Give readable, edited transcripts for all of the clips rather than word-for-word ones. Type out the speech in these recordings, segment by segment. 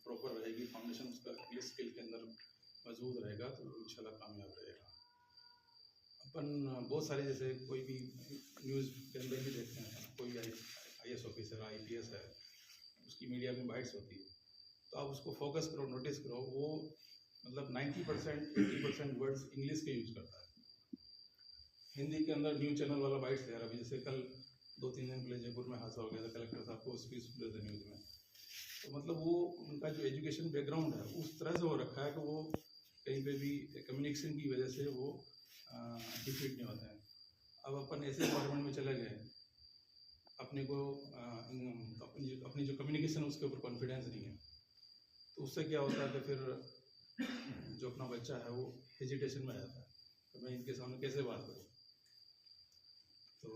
Proper रहेगी, foundation उसका English skill के अंदर मजबूत रहेगा तो इंशाल्लाह कामयाब रहेगा। अपन बहुत सारे जैसे कोई भी न्यूज़ के अंदर भी देखते हैं, कोई IAS ऑफिसर IPS है, उसकी मीडिया में बाइट्स होती है, तो आप उसको फोकस करो, नोटिस करो, वो मतलब 90% 80% वर्ड्स इंग्लिश के यूज करता है। हिंदी के अंदर न्यूज़ चैनल वाला बाइट्स है। अभी जैसे कल 2-3 दिन पहले जयपुर में हादसा हो गया था, कलेक्टर साहब को स्पीच सुन रहे थे न्यूज़ में, तो मतलब वो उनका जो एजुकेशन बैकग्राउंड है उस तरह से हो रखा है कि वो कहीं पे भी कम्युनिकेशन की वजह से वो डिफीट नहीं होते हैं। अब अपन ऐसे इन्वायरमेंट में चले गए, अपने को अपनी जो कम्युनिकेशन उसके ऊपर कॉन्फिडेंस नहीं है, तो उससे क्या होता है कि फिर जो अपना बच्चा है वो हेजिटेशन में आ जाता है, तो मैं इनके सामने कैसे बात करूँ। तो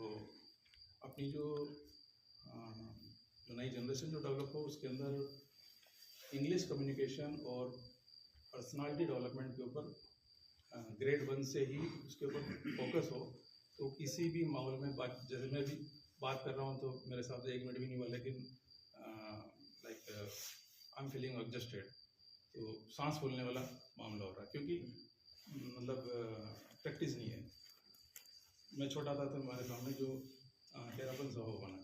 अपनी जो नई जनरेशन जो डेवलप हो उसके अंदर इंग्लिश कम्युनिकेशन और पर्सनालिटी डेवलपमेंट के ऊपर ग्रेड 1 से ही उसके ऊपर फोकस हो, तो किसी भी माहौल में बात, जैसे मैं भी बात कर रहा हूँ तो मेरे हिसाब से 1 मिनट भी नहीं हुआ, लेकिन लाइक आई एम फीलिंग एग्जस्टेड, तो सांस फूलने वाला मामला हो रहा है, क्योंकि मतलब प्रैक्टिस नहीं है। मैं छोटा था तो हमारे सामने जो टेरापन सभा बना,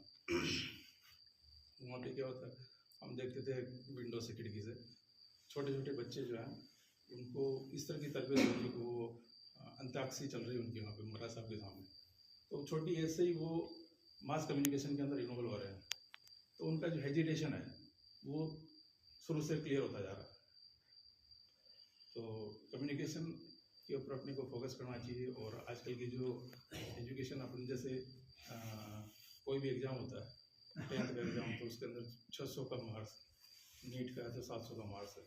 वहाँ पे क्या होता है, हम देखते थे विंडो से, खिड़की से, छोटे छोटे बच्चे जो हैं उनको इस तरह की तरबियत होती है, वो अंताक्षरी चल रही है उनके वहाँ पे महाराज साहब के सामने, तो छोटी एज से ही वो मास कम्युनिकेशन के अंदर इन्वॉल्व हो रहे हैं, तो उनका जो हेजिटेशन है वो शुरू से क्लियर होता जा रहा है। तो कम्युनिकेशन के ऊपर अपने को फोकस करना चाहिए। और आजकल की जो एजुकेशन, अपन जैसे कोई भी एग्ज़ाम होता है, 10th का एग्ज़ाम, तो उसके अंदर 600 का मार्क्स, नीट का है तो 700 का मार्क्स है,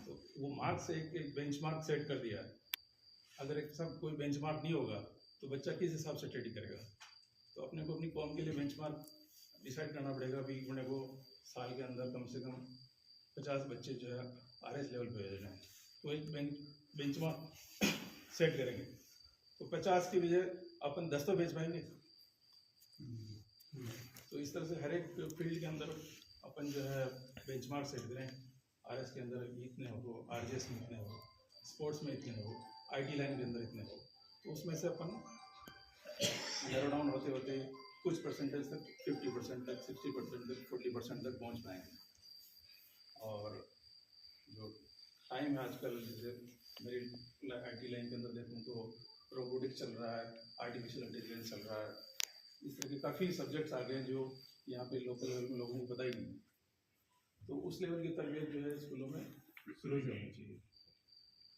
तो वो मार्क्स से एक बेंचमार्क सेट कर दिया है। अगर एक सब कोई बेंचमार्क नहीं होगा तो बच्चा किस हिसाब से स्टडी करेगा। तो अपने को अपनी कौम के लिए बेंचमार्क डिसाइड करना पड़ेगा। अभी अपने को साल के अंदर कम से कम 50 बच्चे जो है RS लेवल पे भेजना है, तो एक बेंचमार्क सेट करेंगे, तो 50 की बजाय अपन 10 तो भेज पाएंगे। तो इस तरह से हर एक फील्ड के अंदर अपन जो है बेंचमार्क सेट करें, RS के अंदर इतने हो, RGS में इतने हो, स्पोर्ट्स में इतने हो, IT लाइन के अंदर इतने हो, तो उसमें से अपन नैरो डाउन होते होते कुछ परसेंटेज तक, 50% तक, 60% तक, 40% तक पहुंच पाएंगे। और जो टाइम है आजकल, जैसे मेरी IT लाइन के अंदर देखूँ तो रोबोटिक्स चल रहा है, आर्टिफिशियल इंटेलिजेंस चल रहा है, इस तरह के काफ़ी सब्जेक्ट्स आ गए हैं जो यहाँ पे लोकल लेवल में लोगों को पता ही नहीं। तो उस लेवल की तरबियत जो है स्कूलों में शुरू से होनी चाहिए।